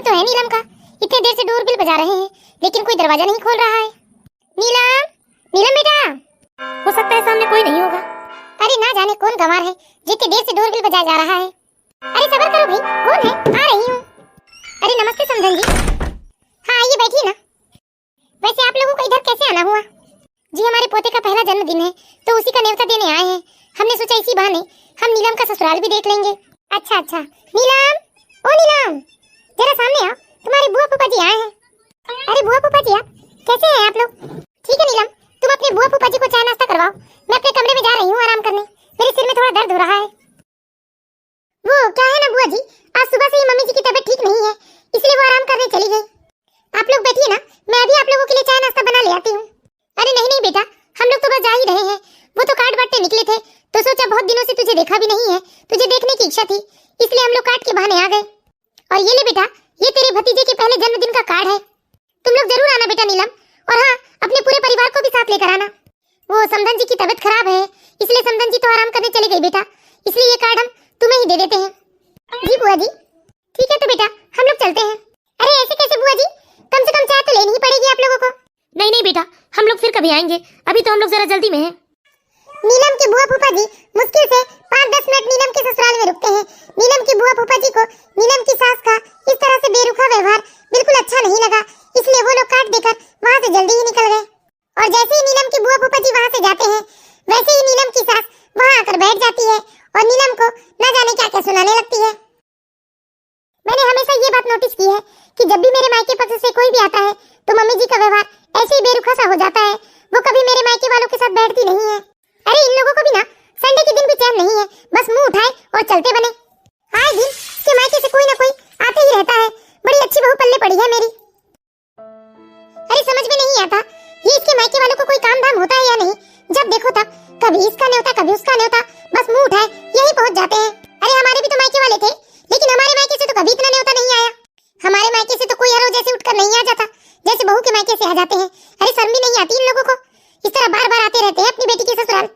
घर तो है नीलम का। इतने देर से डोरबेल बजा रहे हैं लेकिन कोई दरवाजा नहीं खोल रहा है। नीलम, नीलम बेटा। हो सकता है सामने कोई नहीं होगा। अरे ना जाने कौन गंवार है जितने देर से डोरबेल बजाया जा रहा है। अरे सब्र करो भाई, कौन है? आ रही हूँ। अरे नमस्ते समधन जी। हाँ आइए बैठिए ना। वैसे आप लोगों को इधर कैसे आना हुआ? जी हमारे पोते का पहला जन्मदिन है तो उसी का न्योता देने आए हैं। हमने सोचा इसी बहाने हम नीलम का ससुराल भी देख लेंगे। अच्छा अच्छा। नीलम, ओ नीलम जरा सामने आओ, तुम्हारे बुआ फूफा जी आए हैं। अरे बुआ फूफा जी आप कैसे हैं आप लोग? ठीक है नीलम, तुम अपने बुआ फूफा जी को चाय नाश्ता करवाओ, मैं अपने कमरे में जा रही हूँ आराम करने। मेरे सिर में थोड़ा दर्द हो रहा है। वो क्या है ना बुआ जी, आज सुबह से ही मम्मी जी की तबीयत ठीक नहीं है इसलिए वो आराम करने चली गई। आप लोग बैठिए ना, मैं अभी आप लोगों के लिए चाय नाश्ता बना ले आती हूँ। अरे नहीं नहीं बेटा, हम लोग तो बस जा ही रहे हैं। वो तो कार्ड बांटने निकले थे तो सोचा बहुत दिनों से तुझे देखा भी नहीं है, तुझे देखने की इच्छा थी इसलिए हम लोग कार्ड के बहाने आ गए। और ये ले बेटा, ये तेरे भतीजे के पहले जन्मदिन का कार्ड है। तुम लोग जरूर आना बेटा नीलम, और हाँ अपने पूरे परिवार को भी साथ लेकर आना। वो समधन जी की तबीयत खराब है इसलिए समधन जी तो आराम करने चले गई बेटा, इसलिए ये कार्ड हम तुम्हें ही दे देते हैं। जी बुआ जी। ठीक है तो बेटा हम लोग चलते हैं। अरे ऐसे कैसे बुआ जी, कम से कम चाय तो लेनी ही पड़ेगी आप लोगों को। नहीं नहीं बेटा, हम लोग फिर कभी आएंगे, अभी तो हम लोग जरा जल्दी में हैं। नीलम के बुआ फूफा जी मुश्किल से 5-10 मिनट नीलम के ससुराल में रुकते हैं। नीलम के बुआ फूफा जी को नीलम की सास का इस तरह से बेरुखा व्यवहार बिल्कुल अच्छा नहीं लगा, इसलिए वो लोग काट देकर वहाँ से जल्दी ही निकल गए। और जैसे ही नीलम के बुआ फूफा जी वहाँ से जाते हैं वैसे ही नीलम की सास वहाँ आकर बैठ जाती है और नीलम को न जाने क्या क्या सुनाने लगती है। मैंने हमेशा ये बात नोटिस की है कि जब भी मेरे मायके पक्ष से कोई भी आता है तो मम्मी जी का व्यवहार ऐसे ही बेरुखा सा हो जाता है, वो कभी मेरे मायके वालों के साथ बैठती नहीं है। अरे इन लोगों को भी ना संडे के दिन भी चैन नहीं है, बस मुंह उठाए और चलते बने। आए दिन इसके मायके से कोई ना कोई आते ही रहता है। बड़ी अच्छी बहू पल्ले पड़ी है मेरी। अरे समझ में नहीं आता ये इसके मायके वालों को कोई काम धाम होता है या नहीं, जब देखो तब कभी इसका न्योता कभी उसका न्योता, बस मुंह उठाए यही पहुंच जाते हैं। अरे हमारे भी तो मायके वाले थे लेकिन हमारे मायके से तो कभी इतना न्योता नहीं आया। हमारे मायके से तो कोई हर रोज जैसे उठकर नहीं आ जाता जैसे बहू के मायके से आ जाते हैं। अरे शर्म भी नहीं आती इन लोगों को, इस तरह बार बार आते रहते हैं अपनी बेटी के ससुराल।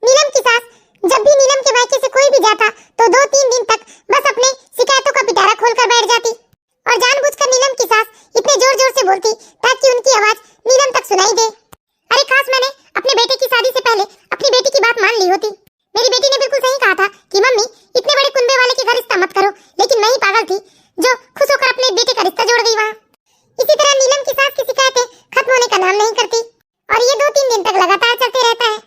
नीलम की सास जब भी नीलम के मायके से कोई भी जाता तो 2-3 दिन तक बस अपने शिकायतों का पिटारा खोलकर बैठ जाती और जानबूझकर नीलम की सास इतने जोर जोर से बोलती ताकि उनकी आवाज नीलम तक सुनाई दे। अरे खास मैंने अपने बेटे की शादी से पहले अपनी बेटी की बात मान ली होती। मेरी बेटी ने बिल्कुल सही कहा था कि मम्मी इतने बड़े कुंबे वाले के घर रिश्ता मत करो, लेकिन मैं ही पागल थी जो खुश होकर अपने बेटे का रिश्ता जोड़ गई वहाँ। इसी तरह नीलम की सास की शिकायतें खत्म होने का नाम नहीं करती और ये 2-3 दिन तक लगातार चलते रहता है।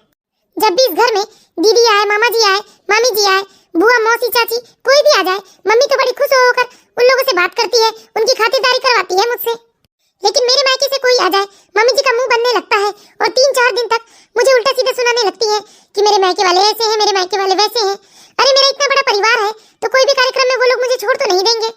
जब भी इस घर में दीदी आए, मामा जी आए, मामी जी आए, बुआ मौसी चाची कोई भी आ जाए, मम्मी तो बड़ी खुश होकर उन लोगों से बात करती है, उनकी खातिरदारी करवाती है मुझसे। लेकिन मेरे मायके से कोई आ जाए मम्मी जी का मुंह बनने लगता है और 3-4 दिन तक मुझे उल्टा सीधा सुनाने लगती है कि मेरे मायके वाले ऐसे हैं, मेरे मायके वाले वैसे हैं। अरे मेरा इतना बड़ा परिवार है तो कोई भी कार्यक्रम में वो लोग मुझे छोड़ तो नहीं देंगे।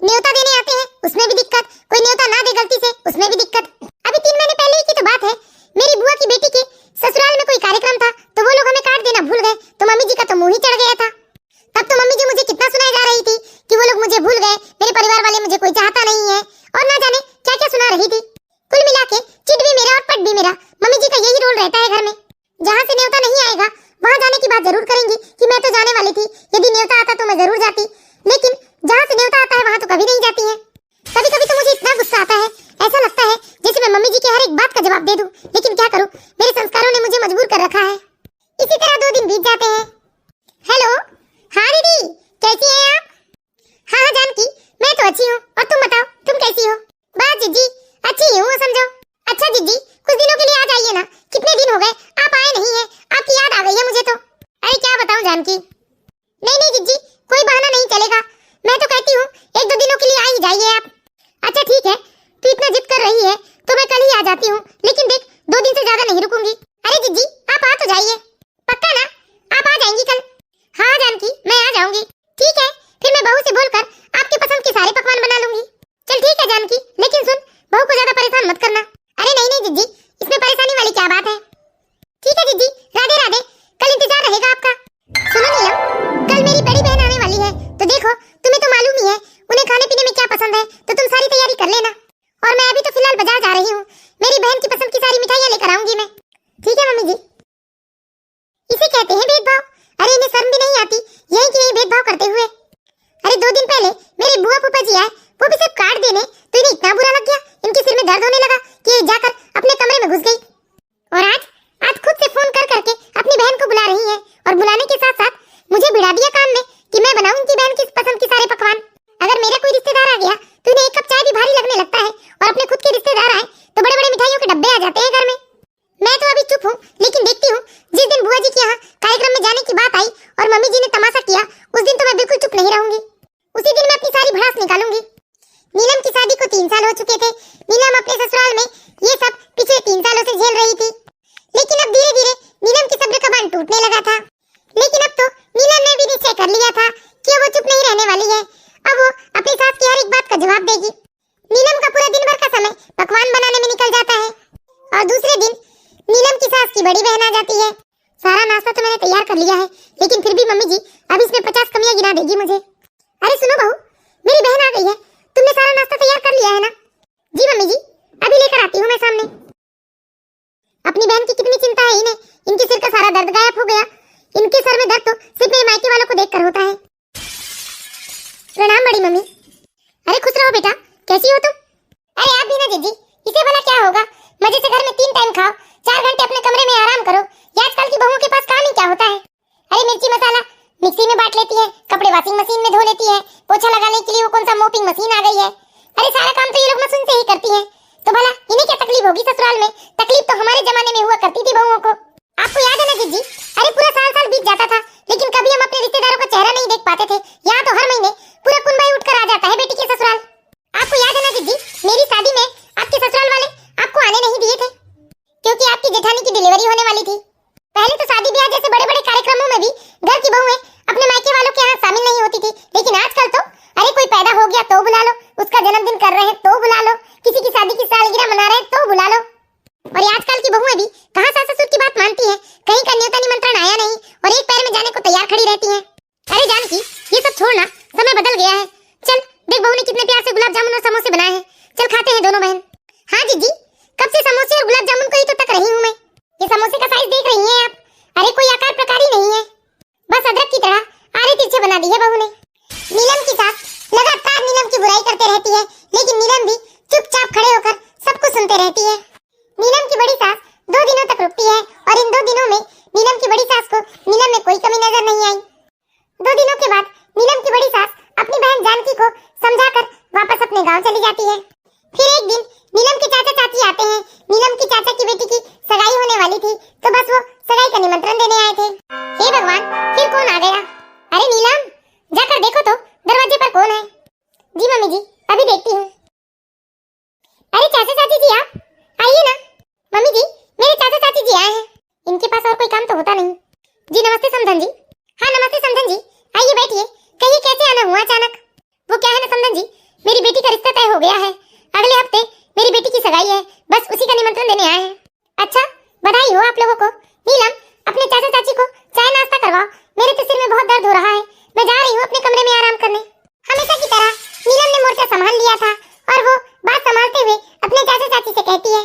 न्योता देने आते हैं उसमें भी दिक्कत, कोई न्योता ना दे गलती से उसमें भी दिक्कत। अभी 3 महीने पहले ही की तो बात है, मेरी बुआ की बेटी के ससुराल में कोई कार्यक्रम था तो वो लोग हमें कार्ड देना भूल गए तो मम्मी जी का तो मुंह ही चढ़ गया था। तब तो मम्मी जी मुझे कितना सुनाई जा रही थी कि वो लोग मुझे भूल गए, मेरे परिवार वाले मुझे कोई चाहता नहीं है और ना जाने क्या क्या सुना रही थी। कुल मिला के चिट भी मेरा और पट भी मेरा, मम्मी जी का यही रोल रहता है घर में। जहाँ से न्योता नहीं आएगा वहाँ जाने की बात जरूर करेंगी कि मैं तो जाने वाली थी, यदि न्योता आता तो मैं जरूर जाती, लेकिन जहाँ से न्योता आता है वहाँ तो कभी नहीं जाती है। कभी कभी तो मुझे इतना गुस्सा आता है, ऐसा लगता है जैसे मैं मम्मी जी के हर एक बात का जवाब दे दूं, लेकिन क्या करूं, मेरे संस्कारों ने मुझे मजबूर कर रखा है। इसी तरह 2 दिन बीत जाते हैं। हेलो, हाँ दीदी कैसी हैं आप? हाँ जानकी, मैं तो अच्छी हूँ और तुम बताओ तुम कैसी हो? बस जीजी अच्छी हूँ समझो। अच्छा जीजी कुछ दिनों के लिए आ जाइए ना, कितने दिन हो गए आप आए नहीं है, आपकी याद आ गई है मुझे तो। अरे क्या बताऊं जानकी। नहीं नहीं जीजी कोई बहाना नहीं चलेगा, मैं तो कहती हूँ 1-2 दिनों के लिए आ ही जाइए आप। अच्छा ठीक है, तू इतना जिद कर रही है तो मैं कल ही आ जाती हूँ, लेकिन देख 2 दिन से ज्यादा नहीं रुक वो भी सिर्फ कार्ड देने, तो इन्हें इतना बुरा लग गया, इनके सिर में दर्द होने लगा कि ये जाकर अपने कमरे में घुस गई। और आज खुद से फोन कर करके अपनी बहन को बुला रही है, और बुलाने के साथ साथ मुझे भिड़ा दिया काम में कि मैं बनाऊं इनकी बहन की पसंद के सारे पकवान। अगर मेरा कोई रिश्तेदार आ गया तो इन्हें एक कप चाय भी भारी लगने लगता है, और अपने खुद के रिश्तेदार आए तो बड़े बड़े मिठाइयों के डब्बे आ जाते हैं घर में। मैं तो अभी चुप हूँ, लेकिन देखती हूँ जिस दिन बुआ जी के यहाँ कार्यक्रम में जाने की बात आई और मम्मी जी ने तमाशा किया, उस दिन तो मैं बिल्कुल चुप नहीं रहूंगी। उसी दिन मैं अपनी सारी भड़ास निकालूंगी। नीलम की शादी को 3 साल हो चुके थे। नीलम अपने ससुराल में ये सब पिछले 3 सालों से झेल रही थी, लेकिन अब धीरे धीरे नीलम की सब्र का बांध टूटने लगा था। लेकिन अब तो नीलम ने भी निश्चय कर लिया था कि वो चुप नहीं रहने वाली है। अब वो अपनी सास की हर एक बात का जवाब देगी। नीलम का पूरा दिन भर का समय पकवान बनाने में निकल जाता है, और दूसरे दिन नीलम की सास की बड़ी बहन आ जाती है। सारा नाश्ता तो मैंने तैयार कर लिया है, लेकिन फिर भी मम्मी जी अब इसमें 50 कमियां गिना देगी मुझे। अरे सुनो बहू, मेरी बहन आ गई है, तुमने सारा नाश्ता तैयार कर लिया है ना? जी मम्मी जी, अभी लेकर आती हूँ मैं सामने। अपनी बहन की कितनी चिंता है इन्हें, इनके सिर का सारा दर्द गायब हो गया। इनके सर में दर्द तो सिर्फ मेरे मायके वालों को देखकर होता है। प्रणाम बड़ी मम्मी। अरे खुश रहो बेटा, कैसी हो तुम? अरे आप भी ना जीजी, इसे भला क्या होगा, मजे से घर में 3 टाइम खाओ, 4 घंटे अपने कमरे में आराम करो। ये आजकल की बहुओं के पास काम ही क्या होता है? अरे मिर्ची मसाला मिक्सी में बांट लेती है, कपड़े वॉशिंग मशीन में धो लेती है, पोछा लगाने के लिए वो कौन सा मोपिंग मशीन आ गई है। अरे सारा काम तो ये लोग मशीन से ही करती हैं, तो भला इन्हें क्या तकलीफ होगी ससुराल में? तकलीफ तो हमारे जमाने में हुआ करती थी बहुओं को। आपको याद है ना जीजी? अरे पूरा साल बीत जाता था, लेकिन कभी हम अपने रिश्तेदारों का चेहरा नहीं देख पाते थे। यहाँ तो हर महीने पूरा कुनबाई उठकर आ जाता है बेटी के ससुराल। आपको याद है ना जीजी, मेरी शादी में आपके ससुराल वाले आपको आने नहीं दिए थे, क्योंकि आपकी जेठानी की डिलीवरी होने वाली थी। पहले तो शादी ब्याह जैसे बड़े बड़े कार्यक्रमों में भी घर की बहुएं अपने मायके वालों के यहाँ शामिल नहीं होती थी, लेकिन आजकल तो अरे कोई पैदा हो गया तो बुला लो, उसका जन्मदिन कर रहे हैं तो बुला लो, किसी की शादी की सालगिरह मना रहे हैं तो बुला लो। और ये आजकल की बहुएं भी कहाँ सास ससुर की बात मानती हैं, कहीं का न्योता निमंत्रण आया नहीं और एक पैर में जाने को तैयार खड़ी रहती हैं। अरे जानकी, ये सब छोड़ना, समय बदल गया है। चल देख बहू ने कितने प्यार से गुलाब जामुन और समोसे बनाए हैं, चल खाते हैं दोनों बहन। हाँ जीजी, कब से समोसे और गुलाब जामुन को ही तो तक रही हूँ मैं। ये समोसे का साइज देख रही हैं आप? अरे कोई आकार प्रकार ही नहीं है, बस अदरक की तरह आरे तिरछे बना दी है बहू ने। नीलम की सास लगातार नीलम की बुराई करते रहती है, लेकिन नीलम भी चुपचाप खड़े होकर सब कुछ सुनते रहती है। नीलम की बड़ी सास 2 दिनों तक रुकती है, और इन 2 दिनों में नीलम की बड़ी सास को नीलम में कोई कमी नजर नहीं आई। 2 दिनों के बाद नीलम की बड़ी सास अपनी बहन जानकी को समझाकर वापस अपने गांव चली जाती है। फिर एक दिन नीलम के चाचा चाची आते हैं। नीलम की चाचा की बेटी की सगाई होने वाली थी, तो बस वो सगाई का निमंत्रण देने आए थे। हे भगवान, फिर कौन आ गया? अरे नीलम, जाकर देखो तो दरवाजे पर कौन है। जी मम्मी जी, अभी देखती हूँ। अरे चाचा चाची जी आप आइए ना। मम्मी जी, मेरे चाचा चाची जी आए हैं, इनके पास और कोई काम तो होता नहीं। जी नमस्ते समधन जी। हाँ नमस्ते समधन जी, आइए बैठिए। कहिए कैसे आना हुआ अचानक? वो क्या है ना समधन जी, मेरी बेटी का रिश्ता तय हो गया है, अगले हफ्ते मेरी बेटी की सगाई है, बस उसी का निमंत्रण देने आए हैं। अच्छा, बधाई हो आप लोगों को। नीलम, अपने चाचा चाची को चाय नाश्ता करवाओ, मेरे तो सिर में बहुत दर्द हो रहा है, मैं जा रही हूँ अपने कमरे में आराम करने। हमेशा की तरह नीलम ने मोर्चा संभाल लिया था, और वो बात संभालते हुए अपने चाचा चाची से कहती है,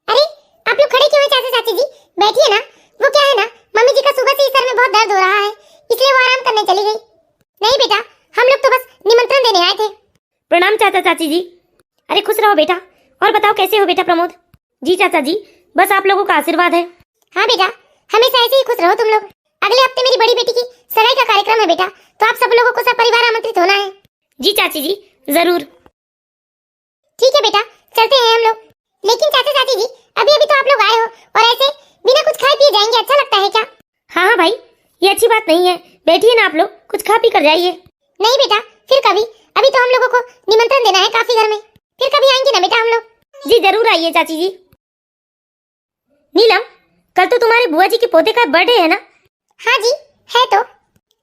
अरे आप लोग खड़े क्यों हैं चाचा चाची जी, बैठिए ना। वो क्या है ना, मम्मी जी का सुबह से ही सर में बहुत दर्द हो रहा है, इसलिए वो आराम करने चली गई। नहीं बेटा, हम लोग तो बस निमंत्रण देने आए थे। प्रणाम चाचा चाची जी। अरे खुश रहो बेटा, और बताओ कैसे हो बेटा प्रमोद? जी चाचा जी, बस आप लोगों का आशीर्वाद है। हाँ बेटा, हमेशा ऐसे ही खुश रहो तुम लोग। अगले हफ्ते मेरी बड़ी बेटी की सगाई का कार्यक्रम है बेटा, तो आप सब लोगों को सब परिवार आमंत्रित होना है। जी चाची जी, जरूर। ठीक है बेटा, चलते हैं हम लोग। लेकिन चाचा चाची जी, अभी अभी तो आप लोग आए हो, और ऐसे बिना कुछ खाए पिए जाएंगे, अच्छा लगता है क्या? हाँ हाँ भाई, ये अच्छी बात नहीं है, बैठिए ना आप लोग, कुछ खा पी कर जाइए। नहीं बेटा, फिर कभी, अभी तो हम लोगों को निमंत्रण देना है काफी घर में, फिर कभी आएंगे ना बेटा हम लोग। जी जरूर आइए चाची जी। नीलम, कल तो तुम्हारे बुआ जी के पोते का बर्थडे है ना? हाँ जी, है तो।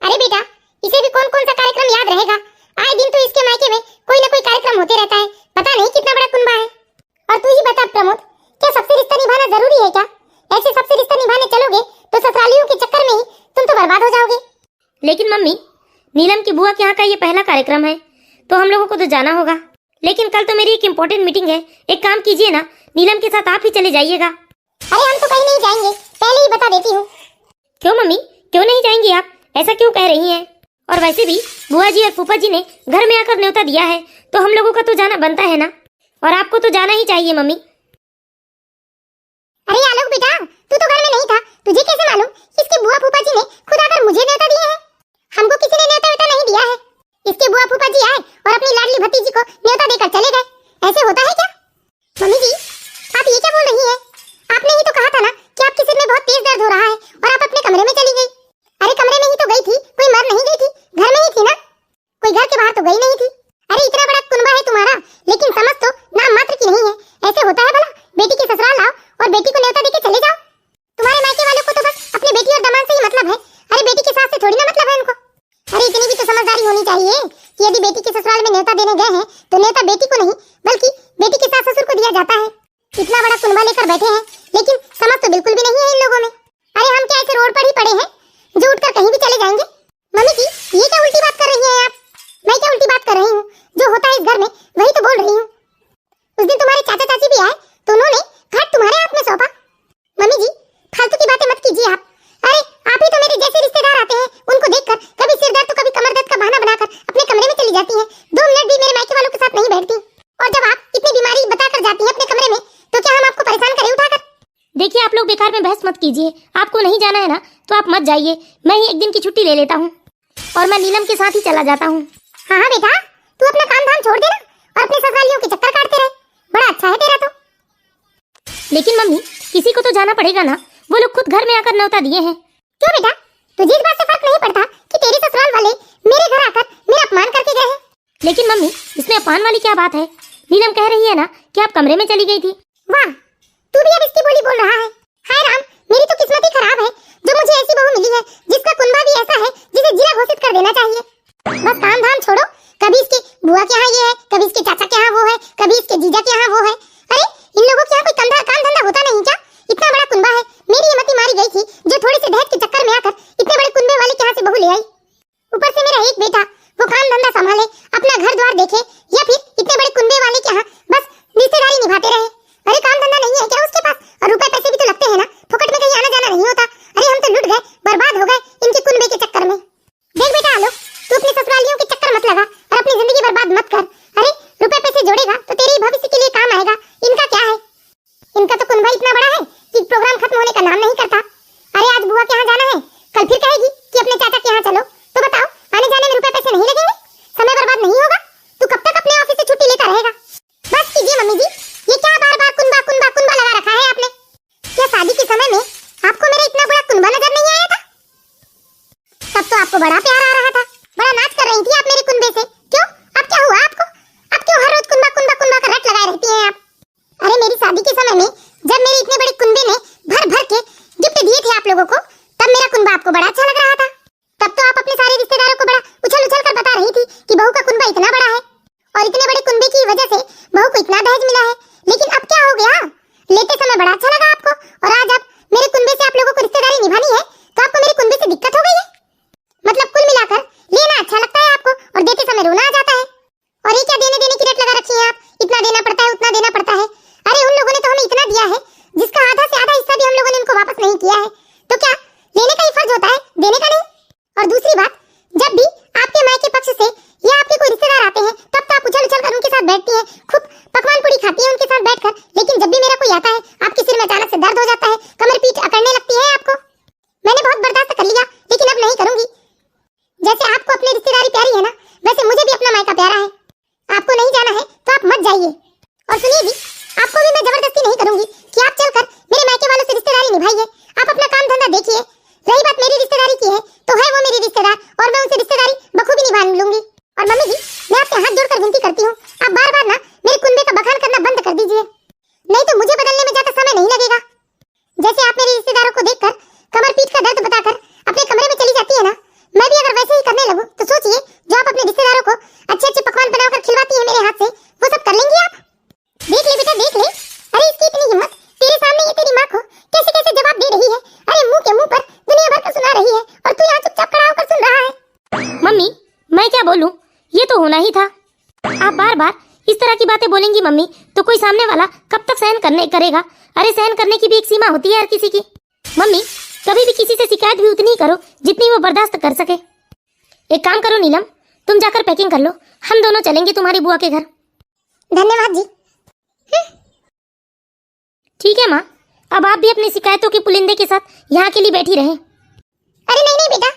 अरे बेटा, इसे भी कौन कौन सा कार्यक्रम याद रहेगा, आए दिन तो इसके मायके में कोई ना कोई कार्यक्रम होते रहता है, पता नहीं कितना बड़ा कुनबा है। और तू ही बता प्रमोद, क्या सबसे रिश्ता निभाना जरूरी है क्या? ऐसे सबसे रिश्ता निभाने चलोगे तो ससुरालियों के चक्कर में ही तुम तो बर्बाद हो जाओगे। लेकिन मम्मी, नीलम की बुआ के यहाँ का ये पहला कार्यक्रम है, तो हम लोगों को तो जाना होगा। लेकिन कल तो मेरी एक इम्पोर्टेंट मीटिंग है, एक काम कीजिए ना, नीलम के साथ आप ही चले जाइएगा। अरे हम तो कहीं नहीं जाएंगे, पहले ही बता देती हूँ। क्यों मम्मी, क्यों नहीं जाएंगी आप? ऐसा क्यों कह रही हैं? और वैसे भी बुआ जी और फूफा जी ने घर में आकर न्योता दिया है, तो हम लोगों का तो जाना बनता है ना, और आपको तो जाना ही चाहिए मम्मी। अरे आलोक बेटा, तू तो घर में नहीं था, तुझे कैसे मालूम इसके बुआ फूफा जी ने खुद आकर मुझे न्योता दिया है? हमको किसी ने न्योता वेता नहीं दिया है। इसके बुआ फूफा जी आए और अपनी लाडली भतीजी को न्योता देकर चले गए। ऐसे होता है क्या? मम्मी जी, आप ये क्या बोल रही हैं? आपने ही तो कहा था ना कि आपके सिर में बहुत तेज दर्द हो रहा है और आप अपने कमरे में चली गई। अरे कमरे में ही तो गई थी, कोई मर नहीं गई थी, घर में ही थी ना, कोई घर के बाहर तो गई नहीं थी। अरे इतना बड़ा कुनबा है तुम्हारा, लेकिन समझ तो नाम मात्र की नहीं है। ऐसे होता है भला? बेटी के ससुराल आओ और बेटी को न्योता देके चले जाओ। तुम्हारे मायके वालों को तो बस अपनी बेटी और दामाद से ही मतलब है। अरे बेटी के सास से थोड़ी ना मतलब है उनको। अरे इतनी भी तो समझदारी होनी चाहिए कि यदि बेटी के ससुराल में न्योता देने गए हैं तो न्योता बेटी को नहीं बल्कि बेटी के सास ससुर को दिया जाता है। इतना बड़ा कुनबा लेकर बैठे हैं, लेकिन समझ तो बिल्कुल भी नहीं है इन लोगों में। अरे हम क्या ऐसे रोड पर ही पड़े हैं जो उठकर कहीं भी चले जाएंगे? मम्मी जी, ये क्या उल्टी बात कर रही हैं आप? मैं क्या उल्टी बात कर रही हूँ? जो होता है इस घर में वही तो बोल रही हूँ। उस दिन तुम्हारे चाचा चाची भी आए तो उन्होंने घाट तुम्हारे हाथ में सौंपा। मम्मी जी, फालतू की बातें मत कीजिए आप। अरे आप ही तो मेरे जैसे रिश्तेदार आते हैं, उनको देखकर कभी सिर दर्द तो कभी कमर दर्द का बहाना बनाकर अपने कमरे में चली जाती हैं। 2 मिनट भी मेरे मायके वालों के साथ नहीं बैठती। और जब आप इतनी बीमारी बताकर जाती हैं अपने कमरे में, तो क्या हम आपको परेशान करें उठाकर? देखिए आप लोग बेकार में बहस मत कीजिए। आपको नहीं जाना है ना तो आप मत जाइए, मैं ही एक दिन की छुट्टी ले लेता हूँ और मैं नीलम के साथ ही चला जाता हूँ। हाँ हाँ बेटा, तू अपना काम धाम छोड़ देना और अपने ससुरालियों के चक्कर काटते रहे, बड़ा अच्छा है तेरा तो। लेकिन मम्मी, किसी को तो जाना पड़ेगा ना, वो लोग खुद घर में आकर न्योता दिए हैं। क्यों बेटा, तुझे इस बात से फर्क नहीं पड़ता कि तेरे ससुराल वाले मेरे घर आकर मेरा अपमान करके गए हैं? लेकिन मम्मी, इसमें अपमान वाली क्या बात है? नीलम कह रही है ना कि आप कमरे में चली गई थी। वाह, तू भी अब इसकी बोली बोल रहा है। हाय राम, मेरी तो किस्मत ही खराब है जो मुझे ऐसी बहू मिली है जिसका कुनबा भी ऐसा है जिसे जिला घोषित कर देना चाहिए। बस काम धाम छोड़ो, कभी इसके बुआ के यहाँ ये है, कभी इसके चाचा के यहाँ वो है, कभी इसके जीजा के यहाँ वो है। अरे इन लोगों के यहाँ कोई काम धंधा होता नहीं क्या? इतना बड़ा कुनबा है, मेरी हिम्मत ही मारी गई थी जो थोड़े से दहेज के चक्कर में आकर इतने बड़े कुनबे वाले के यहाँ से बहू ले आई। ऊपर से मेरा एक बेटा, वो काम धंधा संभाले, अपना घर द्वार देखे, या फिर इतने बड़े कुनबे वाले के यहाँ बस रिश्तेदारी निभाते रहे। अरे काम धंधा नहीं है क्या उसके पास? और रुपए पैसे भी तो लगते हैं ना, फुकट में कहीं आना जाना नहीं होता। अरे हम तो लुट गए, बर्बाद हो गए इनके कुनबे के चक्कर में। देख बेटा आलोक, तू अपने ससुरालियों के चक्कर मत लगा और अपनी जिंदगी बर्बाद मत कर। अरे रुपए पैसे जोड़ेगा तो तेरे भविष्य के लिए काम आएगा। इनका क्या है? इनका तो कुनबा इतना बड़ा है कि प्रोग्राम खत्म होने का नाम नहीं करता। अरे आज बुआ के यहाँ जाना है, कल फिर कहेगी कि अपने चाचा के यहाँ चलो, तो बताओ आने जाने में रुपए पैसे नहीं लगेंगे? समय बर्बाद नहीं होगा? तू कब तक अपने ऑफिस से छुट्टी लेता रहेगा? बस कीजिए मम्मी जी, ये क्या बार बार कुनबा कुनबा कुनबा लगा रखा है आपने? क्या शादी के समय में आपको मेरा इतना बड़ा कुनबा नजर नहीं आया था? तब तो आपको बड़ा प्यार आ रहा था, बड़ा नाच कर रही थी आप मेरे कुनबे से। क्यों, अब क्या हुआ आपको? अब क्यों हर रोज कुनबा कुनबा कुनबा का रट लगाए रहती हैं आप? अरे मेरी शादी के समय में जब मेरे इतने बड़े कुनबे ने भर भर के गिफ्ट दिए थे आप लोगों को, तब मेरा कुनबा आपको बड़ा अच्छा लग रहा था। तब तो आप अपने सारे रिश्तेदारों को बड़ा उछल उछल कर बता रही थी कि बहू का कुनबा इतना बड़ा है और इतने बड़े कुनबे की वजह से बहू को इतना दहेज मिला है। लेकिन अब क्या हो गया? लेते समय बड़ा अच्छा लगा आपको, और आज अब मेरे कुनबे से आप लोगों को रिश्तेदारी निभानी है तो आपको मेरे कुनबे से दिक्कत हो गई है। मतलब कुल मिलाकर लेना अच्छा लगता है आपको और देते समय रोना आ जाता है। और ये क्या देने देने की रट लगा रखी है आप? इतना देना पड़ता है, उतना देना पड़ता है। अरे उन लोगों ने तो हमें इतना दिया है जिसका आधा से आधा हिस्सा भी हम लोगों ने उनको वापस नहीं किया है, तो क्या लेने का ही फर्ज होता है, देने का नहीं? और दूसरी बात, जब भी आपके मायके पक्ष से या आपके कोई रिश्तेदार आते हैं तब तो आप उछल उछल कर उनके साथ बैठती हैं, खूब पकवान पूड़ी खाती हैं उनके साथ बैठकर। लेकिन जब भी मेरा कोई आता है आपके सिर में अचानक से दर्द हो जाता है, कमर पीठ अकड़ने लगती है आपको। मैंने बहुत बर्दाश्त कर लिया, लेकिन अब नहीं करूंगी। जैसे आपको अपनी रिश्तेदारी प्यारी है ना, वैसे मुझे भी अपना मायका प्यारा है। आपको नहीं जाना है तो आप मत जाइए। और सुनिए भी, आपको भी मैं जबरदस्ती नहीं करूंगी कि आप चलकर मेरे मायके वालों से रिश्तेदारी निभाइए। आप अपना काम धंधा देखिए। रही बात मेरी रिश्तेदारी की है तो है वो मेरी रिश्तेदार, और मैं उनसे रिश्तेदारी बखूबी निभा लूंगी। और मम्मी जी, मैं आपसे हाथ जोड़कर विनती करती हूँ, आप बार बार ना मेरे कुनबे का बखान करना बंद कर दीजिए, नहीं तो मुझे बदलने में ज्यादा समय नहीं लगेगा। जैसे आप मेरे रिश्तेदारों को देखकर कमर पीठ का दर्द बताकर अपने कमरे में चली जाती है ना, मैं भी अगर वैसे ही करने लगूं तो सोचिए जो आप अपने रिश्तेदारों को अच्छे अच्छे पकवान बनाकर खिलवाती है मेरे हाथ से, वो सब कर लेंगी आप। देख ले बेटा, देख ले। अरे इसकी इतनी हिम्मत, तेरे सामने ये तेरी माँ को कैसे कैसे जवाब दे रही है। अरे मुंह के मुंह पर दुनिया भर का सुना रही है और तू यहाँ चुपचाप खड़ा होकर सुन रहा है। मम्मी, मैं क्या बोलूं, ये तो होना ही था। आप बार बार इस तरह की बातें बोलेंगी मम्मी तो कोई सामने वाला कब तक सहन करेगा? अरे सहन करने की भी एक सीमा होती है हर किसी की। मम्मी, कभी भी किसी से शिकायत भी उतनी ही करो जितनी वो बर्दाश्त कर सके। एक काम करो नीलम, तुम जाकर पैकिंग कर लो, हम दोनों चलेंगे तुम्हारी बुआ के घर। धन्यवाद जी। ठीक है माँ, अब आप भी अपनी शिकायतों के पुलिंदे के साथ यहाँ के लिए बैठी रहें। अरे नहीं नहीं बेटा,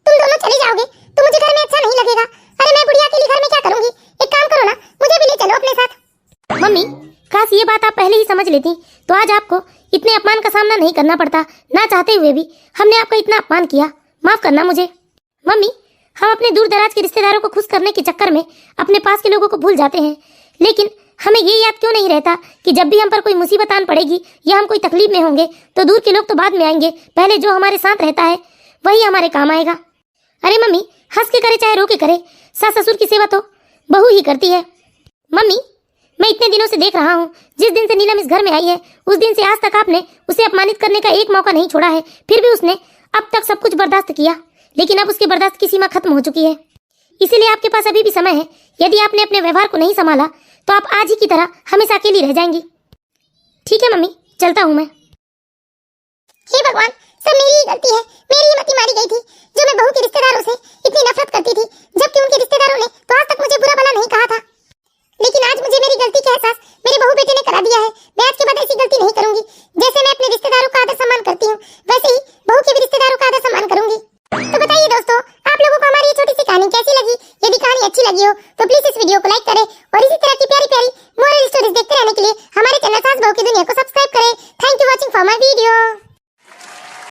तुम दोनों चले जाओगे तो मुझे घर में अच्छा नहीं लगेगा। अरे मैं बुढ़िया के लिए घर में क्या करूंगी? एक काम करो ना, मुझे भी ले चलो अपने साथ। मम्मी, काश ये बात आप पहले ही समझ लेती तो आज आपको इतने अपमान का सामना नहीं करना पड़ता। ना चाहते हुए भी हमने आपका इतना अपमान किया, माफ करना मुझे। मम्मी, हम अपने दूर दराज के रिश्तेदारों को खुश करने के चक्कर में अपने पास के लोगों को भूल जाते हैं, लेकिन हमें ये याद क्यों नहीं रहता कि जब भी हम पर कोई मुसीबत आन पड़ेगी या हम कोई तकलीफ में होंगे तो दूर के लोग तो बाद में आएंगे, पहले जो हमारे साथ रहता है वही हमारे काम आएगा। अरे मम्मी, हंस के करे चाहे रो के करे, सास ससुर की सेवा तो बहू ही करती है। मम्मी, मैं इतने दिनों से देख रहा हूँ, जिस दिन से नीलम इस घर में आई है उस दिन से आज तक आपने उसे अपमानित करने का एक मौका नहीं छोड़ा है। फिर भी उसने अब तक सब कुछ बर्दाश्त किया, लेकिन अब उसके बर्दाश्त की सीमा खत्म हो चुकी है। इसीलिए आपके पास अभी भी समय है। यदि आपने अपने व्यवहार को नहीं संभाला तो आप आज ही की तरह हमेशा अकेली रह जाएंगी। ठीक है मम्मी, चलता हूँ मैं। हे भगवान, सब मेरी ही गलती है। मेरी ही मती मारी गई थी जो मैं बहू के रिश्तेदारों से इतनी नफरत करती थी, जबकि उनके रिश्तेदारों ने तो आज तक मुझे बुरा भला नहीं कहा था। लेकिन आज मुझे मेरी गलती का एहसास मेरे बहू बेटे ने करा दिया है। मैं आज के बाद ऐसी गलती नहीं करूंगी। जैसे मैं अपने रिश्तेदारों का आदर सम्मान करती हूँ, वैसे ही बहू के भी रिश्तेदारों का आदर सम्मान करूंगी। तो बताइए दोस्तों, आप लोगों को हमारी ये छोटी सी कहानी कैसी लगी? यदि कहानी अच्छी लगी हो तो प्लीज इस वीडियो को लाइक करें और इसी तरह की प्यारी प्यारी मोरल स्टोरीज देखते रहने के लिए हमारे चैनल सास बहू की दुनिया को सब्सक्राइब करें। Thank you watching for my video.